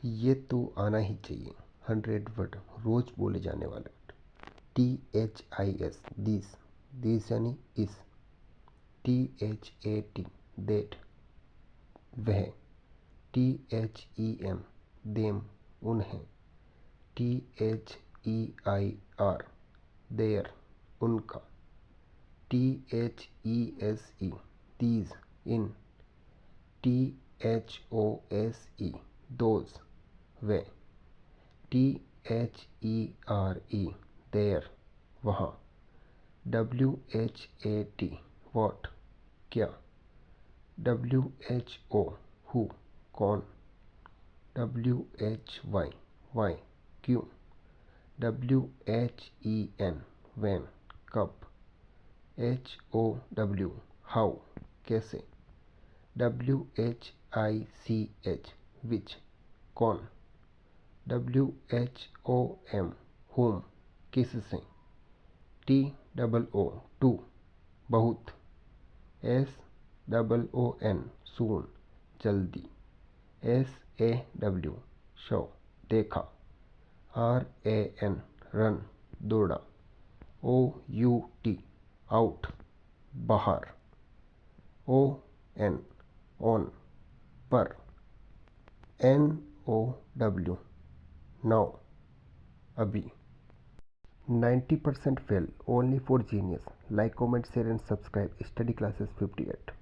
ये तो आना ही चाहिए। 100 वर्ड रोज बोले जाने वाले। THIS दिस यानी इस। THAT देट वह। THEM देम उन्हें। THEIR देयर उनका। THESE these इन। THOSE दोज वे। THERE देयर वहाँ। WHAT व्हाट क्या। WHO हु कौन। WHY वाई क्यों। WHEN when कब। HOW हाउ कैसे। WHICH which कौन। WHOM whom किससे। TOO टू बहुत। SOON soon जल्दी। SAW शव देखा। RAN रन दौड़ा। OUT आउट बाहर। ON ऑन पर। NOW नाउ अभी। 90% fail only for genius. Like, comment, share and subscribe. Study classes 58.